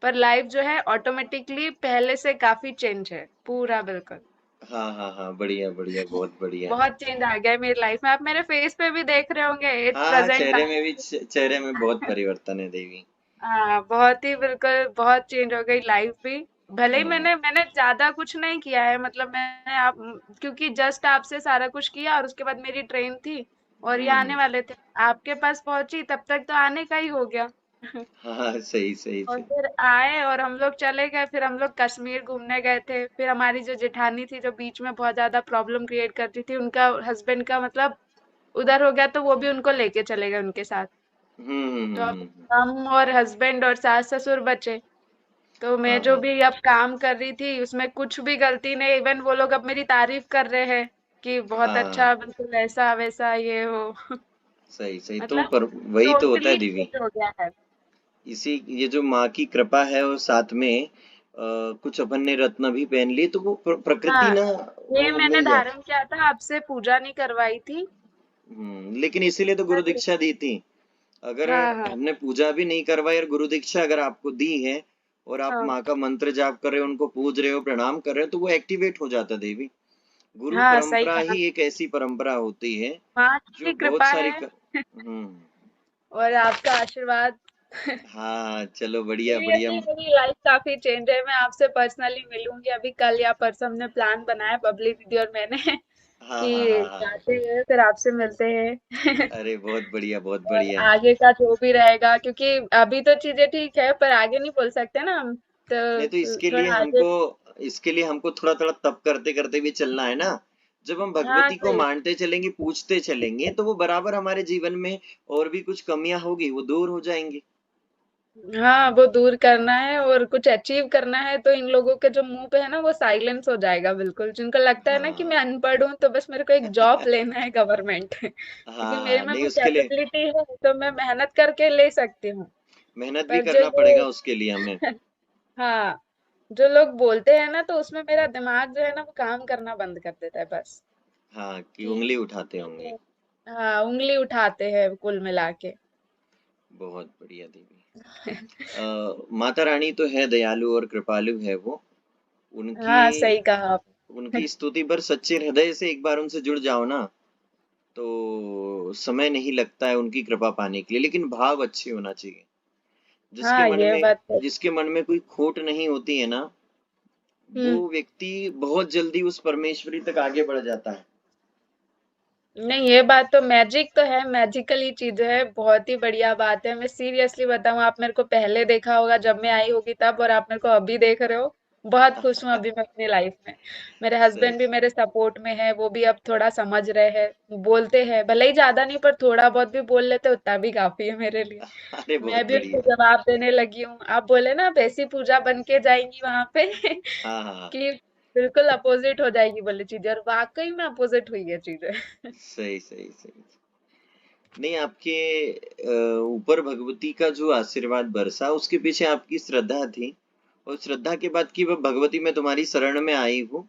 पर लाइफ जो है ऑटोमेटिकली पहले से काफी चेंज है, पूरा बिल्कुल। हाँ हाँ हाँ, बढ़िया बढ़िया, बहुत बढ़िया। बहुत चेंज आ गया है मेरी लाइफ में, आप मेरे फेस पे भी देख रहे होंगे एट हाँ हाँ, प्रेजेंट चेहरे में भी, टाइम। चेहरे में बहुत परिवर्तन है देवी। हाँ बहुत ही बिल्कुल, बहुत चेंज हो गई लाइफ भी। भले ही हम्म मैंने ज्यादा कुछ नहीं किया है, मतलब मैंने आप, क्योंकि जस्ट आपसे सारा कुछ किया और उसके बाद मेरी ट्रेन थी और ये आने हम्म। वाले थे, आपके पास पहुंची तब तक तो आने का ही हो गया। हाँ हाँ, सही सही और सही। फिर आए और हम लोग चले गए, फिर हम लोग कश्मीर घूमने गए थे, फिर हमारी जो जेठानी थी जो बीच में बहुत ज्यादा प्रॉब्लम क्रिएट करती थी, उनका हस्बैंड का मतलब उधर हो गया तो वो भी उनको लेके चले गए उनके साथ। तो अब हम्म। हम और हस्बैंड और सास ससुर बचे। तो मैं हाँ जो हाँ भी अब काम कर रही थी उसमें कुछ भी गलती नहीं, इवन वो लोग अब मेरी तारीफ कर रहे हैं कि बहुत हाँ, अच्छा, बिल्कुल ऐसा वैसा ये हो। सही सही तो, मतलब पर वही तो होता है टोटली देवी। चेंज हो गया है। इसी, ये जो माँ की कृपा है और साथ में कुछ अपन ने रत्न भी पहन लिए तो वो प्रकृति हाँ, ना, ये वो मैंने मिल जाती। धारण किया था, आपसे पूजा नहीं करवाई थी। लेकिन इसीलिए तो गुरु दीक्षा दी थी। अगर हाँ हाँ हमने पूजा भी नहीं करवाई और गुरु दीक्षा अगर आपको दी है, और आप हाँ माँ का मंत्र जाप कर रहे हो, उनको पूज रहे हो, प्रणाम कर रहे हो, तो वो एक्टिवेट हो जाता देवी। गुरु हाँ, सही परंपरा कहा। ही एक ऐसी परंपरा होती है माँ जो की बहुत कृपा सारी है हम्म। और आपका आशीर्वाद। हाँ चलो, बढ़िया बढ़िया। सीरियसली मेरी लाइफ काफी चेंज है, मैं आपसे पर्सनली मिलूंगी अभी कल या परसों, हमने प्लान बनाया बबली दीदी और मैंने हाँ हाँ कि हाँ हाँ। जाते हैं फिर आपसे मिलते हैं। अरे बहुत बढ़िया, बहुत और बढ़िया। आगे का जो भी रहेगा, क्योंकि अभी तो चीजें ठीक है पर आगे नहीं बोल सकते ना हम, नहीं तो तो इसके लिए थोड़ा आगे। हमको, इसके लिए हमको थोड़ा थोड़ा तप करते करते भी चलना है ना। जब हम हाँ भगवती को सही। मानते चलेंगे, पूछते चलेंगे, तो वो बराबर हमारे जीवन में और भी कुछ कमियां होगी वो दूर हो जाएंगी। हाँ वो दूर करना है और कुछ अचीव करना है, तो इन लोगों के जो मुंह पे है ना वो साइलेंस हो जाएगा बिल्कुल, जिनको लगता है ना कि हाँ मैं अनपढ़ हूँ तो बस मेरे को एक जॉब लेना है गवर्नमेंट। क्योंकि मेरे हाँ, में नहीं वो उसके लिए कैपेबिलिटी है तो मैं मेहनत करके ले सकती हूँ। मेहनत भी पर जो करना ये पड़ेगा उसके लिए हमें। हाँ, जो लोग बोलते हैं ना तो उसमें मेरा दिमाग जो है ना वो काम करना बंद कर देता है बस। हाँ, कि कि उंगली उठाते ठीक होंगे। है, हाँ उंगली उठाते हैं कुल मिला के। बहुत बढ़िया देवी। माता रानी तो है दयालु और कृपालु है वो। उनकी हाँ सही कहा आप। उनकी स्तुति पर सच्चे हृदय से एक बार उनसे जुड़ जाओ ना, तो समय नहीं लगता है उनकी कृपा पाने के लिए, लेकिन भाव अच्छे होना चाहिए। जिसके हाँ मन ये में बात है। जिसके मन में कोई खोट नहीं होती है ना, वो हम्म। व्यक्ति बहुत जल्दी उस परमेश्वरी तक आगे बढ़ जाता है। नहीं ये बात तो मैजिक तो है, मैजिकली चीज है, बहुत ही बढ़िया बात है। मैं सीरियसली बताऊं, आप मेरे को पहले देखा होगा जब मैं आई होगी तब, और आप मेरे को अभी देख रहे हो। बहुत खुश हूँ अभी मैं अपनी लाइफ में। मेरे सही। हस्बैंड भी मेरे सपोर्ट में है, वो भी अब थोड़ा समझ रहे हैं, बोलते हैं भले ही ज्यादा नहीं पर थोड़ा बहुत भी बोल लेते उतना भी काफी है मेरे लिए। अरे मैं बहुत भी उनको बढ़िया। जवाब देने लगी हूँ। आप बोले ना आप ऐसी पूजा बन के जाएंगी वहां पे हाँ हाँ हाँ, कि बिल्कुल अपोजिट हो जाएगी बोले चीजें, और वाकई में अपोजिट हुई है चीजें। सही सही सही। नहीं, आपके ऊपर भगवती का जो आशीर्वाद बरसा, उसके पीछे आपकी श्रद्धा थी, और श्रद्धा के बाद की वह भगवती, मैं तुम्हारी शरण में आई हूँ,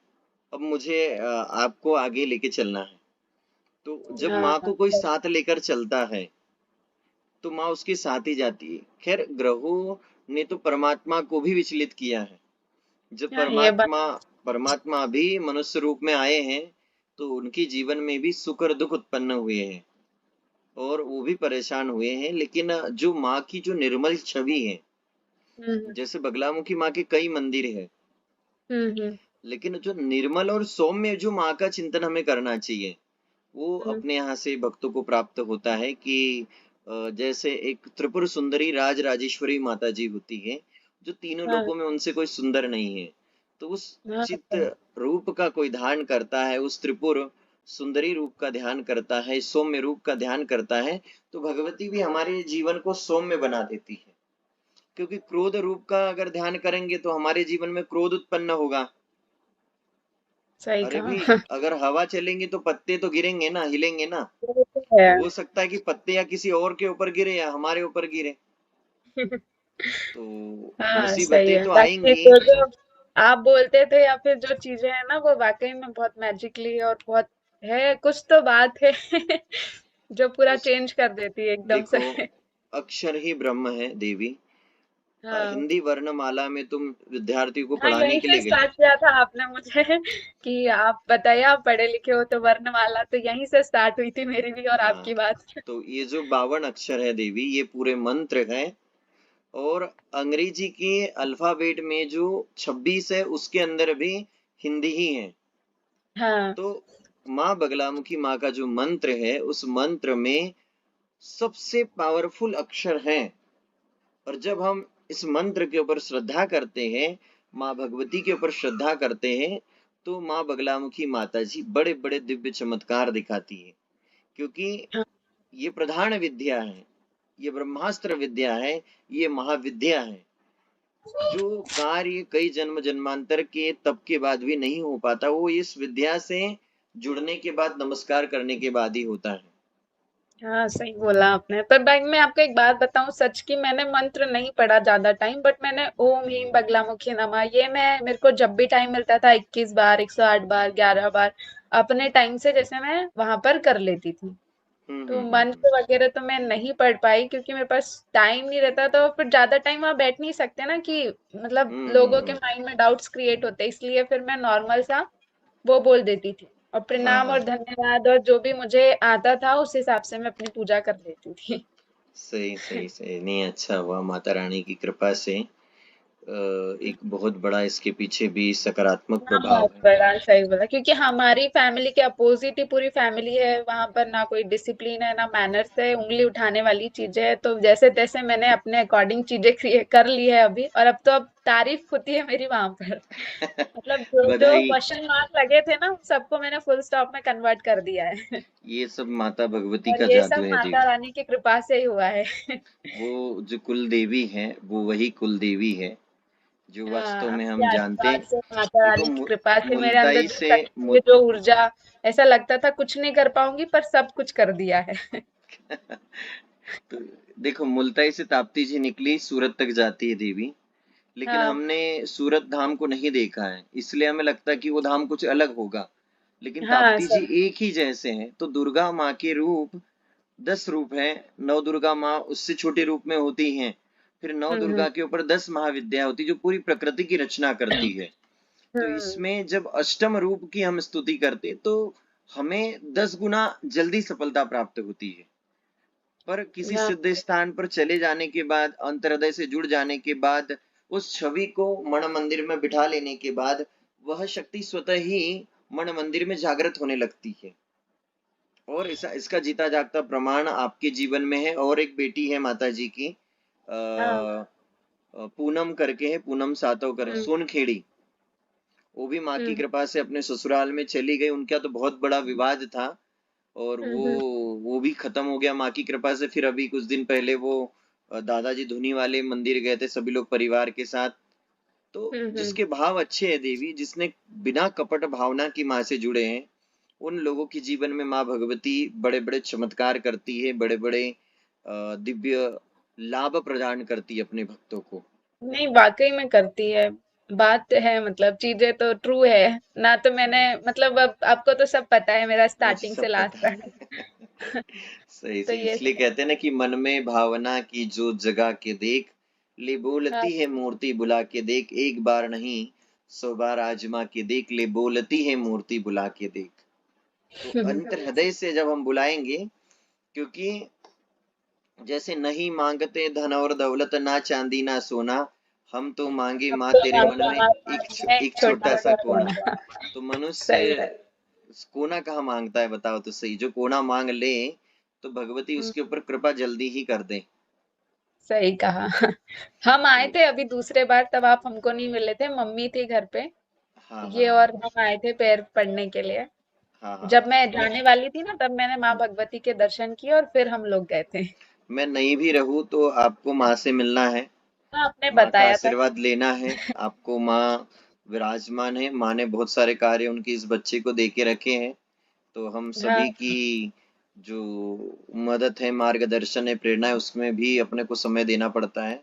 अब मुझे आपको आगे लेके चलना है। तो जब हाँ माँ को कोई हाँ, साथ लेकर चलता है, तो माँ उसके साथ ही जाती है। खैर, ग्रहों ने तो परमात्मा को भी विचलित किया है। जब हाँ ये बात। परमात्मा परमात्मा भी मनुष्य रूप में आए हैं, तो उनके जीवन में भी सुख और दुख उत्पन्न हुए हैं, और वो भी परेशान हुए हैं। लेकिन जो माँ की जो निर्मल छवि है, हम्म जैसे बगलामुखी माँ के कई मंदिर है, हम्म। लेकिन जो निर्मल और सौम्य जो माँ का चिंतन हमें करना चाहिए, वो हम्म, अपने यहाँ से भक्तों को प्राप्त होता है। कि जैसे एक त्रिपुर सुंदरी राज राजेश्वरी माता जी होती है, जो तीनों हाँ लोकों में उनसे कोई सुंदर नहीं है, तो उस हाँ चित्त रूप का कोई ध्यान करता है, उस त्रिपुर सुंदरी रूप का ध्यान करता है, सौम्य रूप का ध्यान करता है, तो भगवती भी हमारे जीवन को सौम्य बना देती है। क्योंकि क्रोध रूप का अगर ध्यान करेंगे तो हमारे जीवन में क्रोध उत्पन्न होगा। सही अरे भाई, कहा। अगर हवा चलेंगी तो पत्ते तो गिरेंगे ना, हिलेंगे ना। वो तो है। तो हो सकता है कि पत्ते या किसी और के ऊपर गिरे या हमारे ऊपर गिरे, तो हाँ सही मुसीबतें है, तो बाकी आएंगी। जो जो आप बोलते थे या फिर जो चीजें हैं ना वो वाकई में बहुत मैजिकली और बहुत है, कुछ तो बात है जो पूरा उस चेंज कर देती है एकदम देखो, से। अक्षर ही ब्रह्म है देवी। हाँ। हिंदी वर्णमाला में तुम विद्यार्थियों को हाँ, पढ़ाने यहीं के से लिए गई स्टार्ट थी। किया था आपने मुझे कि आप बताइए, आप पढ़े लिखे हो तो वर्णमाला तो यहीं से स्टार्ट हुई थी मेरी भी और हाँ, आपकी बात। तो ये जो 52 अक्षर है देवी, ये पूरे मंत्र हैं। और अंग्रेजी के अल्फाबेट में जो 26 है, उसके अंदर भी हिंदी ही है। हाँ। तो माँ बगलामुखी माँ का जो मंत्र है, उस मंत्र में सबसे पावरफुल अक्षर हैं। और जब हम इस मंत्र के ऊपर श्रद्धा करते हैं, माँ भगवती के ऊपर श्रद्धा करते हैं, तो माँ बगलामुखी माता जी बड़े बड़े दिव्य चमत्कार दिखाती है। क्योंकि हाँ। ये प्रधान विद्या है, ये ब्रह्मास्त्र विद्या है, ये महाविद्या है। जो कार्य कई जन्म जन्मांतर के तप के बाद भी नहीं हो पाता, वो इस विद्या से जुड़ने के बाद, नमस्कार करने के बाद ही होता है। हाँ, सही बोला आपने। पर भाई मैं आपको एक बात बताऊं, सच की मैंने मंत्र नहीं पढ़ा ज्यादा टाइम, बट मैंने ओम ह्रीम बगलामुखी नमः ये मैं मेरे को जब भी टाइम मिलता था 21 बार, 108 बार, 11 बार अपने टाइम से जैसे मैं वहां पर कर लेती थी। तो हम्म। मंत्र वगैरह तो मैं नहीं पढ़ पाई क्योंकि मेरे पास टाइम नहीं रहता, तो फिर ज्यादा टाइम वहां बैठ नहीं सकते ना कि मतलब लोगों के हम्म। माइंड में डाउट्स क्रिएट होते हैं, इसलिए फिर मैं नॉर्मल सा वो बोल देती थी और हाँ प्रणाम हाँ, और धन्यवाद और जो भी मुझे आता था उस हिसाब से मैं अपनी पूजा कर लेती थी। सही सही सही। नहीं, अच्छा हुआ माता रानी की कृपा से। एक बहुत बड़ा इसके पीछे भी सकारात्मक हाँ, बहुत प्रभाव है। बड़ा सही बोला क्योंकि हमारी फैमिली के अपोजिट ही पूरी फैमिली है वहां पर, ना कोई डिसिप्लिन है ना मैनर्स है, उंगली उठाने वाली चीजें है, तो जैसे तैसे मैंने अपने अकॉर्डिंग चीजें क्रिएट कर ली है अभी, और अब तो अब तारीफ होती है मेरी वहां पर। मतलब जो जो बधाई। क्वेश्चन मार्क लगे थे ना उन सबको मैंने फुल स्टॉप में कन्वर्ट कर दिया है। ये सब माता भगवती और का ये जादू सब है माता देवी। रानी की कृपा से ही हुआ है। वो जो कुल देवी है, वो वही कुल देवी है जो हाँ, वास्तव में आपके हम जानते। आशीर्वाद से, माता देखो रानी की कृपा से मेरे अंदर मुल्ताई जो से शक्ति है, जो ऊर्जा, ऐसा लगता था कुछ नहीं कर पाऊंगी पर सब कुछ कर दिया है। तो देखो, मुल्ताई से ताप्ती जी निकली, सूरत तक जाती है देवी। लेकिन हाँ। हमने सूरत धाम को नहीं देखा है, इसलिए हमें लगता है कि वो धाम कुछ अलग होगा। लेकिन हाँ, ताप्ती जी सब। एक ही जैसे हैं। तो दुर्गा माँ के रूप 10 रूप हैं। नौ दुर्गा माँ उससे छोटे रूप में होती हैं। फिर नौ हम्म। दुर्गा के ऊपर 10 महाविद्या होती, जो पूरी प्रकृति की रचना करती है। तो हम्म। इसमें जब अष्टम रूप की हम स्तुति करते, तो हमें 10 गुना जल्दी सफलता प्राप्त होती है। पर किसी हाँ। सिद्ध स्थान पर चले जाने के बाद, अंतर्हृदय से जुड़ जाने के बाद, उस छवि को मण मंदिर में बिठा लेने के बाद, वह शक्ति स्वतः ही मण मंदिर में जागृत होने लगती है। और इसका जीता जागता प्रमाण आपके जीवन में है। और एक बेटी है माता जी की, हाँ। पूनम करके है, पूनम सातव कर, हम्म। सोनखेड़ी। वो भी माँ की हम्म। कृपा से अपने ससुराल में चली गई। उनका तो बहुत बड़ा विवाद था, और हम्म। वो भी खत्म हो गया माँ की कृपा से। फिर अभी कुछ दिन पहले वो दादाजी धुनी वाले मंदिर गए थे सभी लोग परिवार के साथ। तो हम्म। जिसके भाव अच्छे हैं देवी, जिसने बिना कपट भावना की माँ से जुड़े हैं, उन लोगों के जीवन में माँ भगवती बड़े बड़े चमत्कार करती है, बड़े बड़े दिव्य लाभ प्रदान करती है अपने भक्तों को। नहीं, वाकई में करती है। बात है मतलब चीजें तो ट्रू है। ना तो मैंने मतलब अब आपको तो सब पता है मेरा मुझे स्टार्टिंग से सब लास्ट पता तक। है। सही तो सही। ये इसलिए सब। कहते हैं ना कि मन में भावना की जो जगा के देख, ले हाँ। बोलती है मूर्ति बुला के देख, एक बार नहीं 100 बार आजमा के देख, ले बोलती है मूर्ति बुला के देख। तो अंतर हृदय से जब हम बुलाएंगे, क्योंकि जैसे नहीं मांगते धन और दौलत, ना चांदी ना सोना, हम तो मांगे हम माँ तो तेरे मन मांगते में हमारे पास है एक एक छोटा छोटा सा सा कोना। कोना। तो सही मनुष्य है। कोना कहाँ मांगता है, बताओ तो सही। जो कोना मांग ले, तो भगवती हम्म। उसके ऊपर कृपा जल्दी ही कर दे। सही कहा। हम आए तो थे अभी दूसरे बार, तब आप हमको नहीं मिले थे, मम्मी थी घर पे। हाँ हाँ ये हाँ और हम आए थे पैर पड़ने के लिए। हाँ हाँ। जब मैं मैं जाने वाली थी ना तब मैंने माँ भगवती के दर्शन किए और फिर हम लोग गए थे। मैं नहीं भी रहूं तो आपको माँ से मिलना है, हाँ, आपने माँ का बताया था। आशीर्वाद लेना है। आपको माँ विराजमान है। माँ ने बहुत सारे कार्य उनके इस बच्चे को दे के रखे हैं। तो हम हाँ। सभी की जो मदद है, मार्गदर्शन है, प्रेरणा है, उसमें भी अपने को समय देना पड़ता है।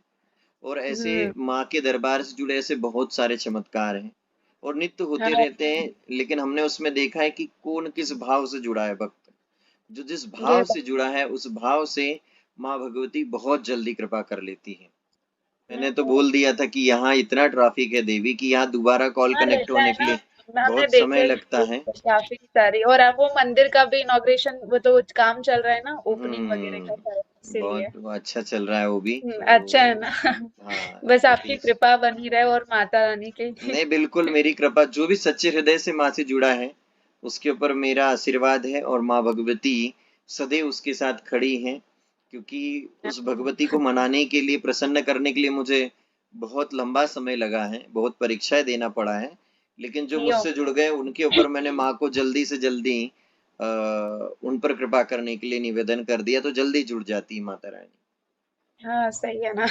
और ऐसे हम्म। माँ के दरबार से जुड़े ऐसे बहुत सारे चमत्कार हैं, और नित्य होते हाँ। रहते हैं। लेकिन हमने उसमें देखा है कि कौन किस भाव से जुड़ा है भक्त। जो जिस ये भाव से जुड़ा है, उस भाव से माँ भगवती बहुत जल्दी कृपा कर लेती है मैंने तो बोल दिया था कि यहाँ इतना ट्रैफिक है देवी कि यहाँ दोबारा कॉल हाँ कनेक्ट रहता है होने के ना। लिए हमने बहुत समय देखे लगता है। काफी सारी, और अब वो मंदिर का भी इनॉग्रेशन, वो तो काम चल रहा है ना, ओपनिंग वगैरह का हम्म। शायद, इसीलिए। बहुत अच्छा चल रहा है वो भी अच्छा है तो। ना। हाँ बस तो आपकी कृपा बनी रहे और माता रानी की। नहीं बिल्कुल, मेरी कृपा जो भी सच्चे हृदय से माँ से जुड़ा है उसके ऊपर मेरा आशीर्वाद है, और माँ भगवती सदैव उसके साथ खड़ी हैं, क्योंकि उस भगवती को मनाने के लिए, प्रसन्न करने के लिए मुझे बहुत लंबा समय लगा है, बहुत परीक्षाएं देना पड़ा है, लेकिन जो यो। मुझसे जुड़ गए उनके ऊपर मैंने माँ को जल्दी से जल्दी उन पर कृपा करने के लिए निवेदन कर दिया, तो जल्दी जुड़ जाती है माता रानी। हाँ सही है ना।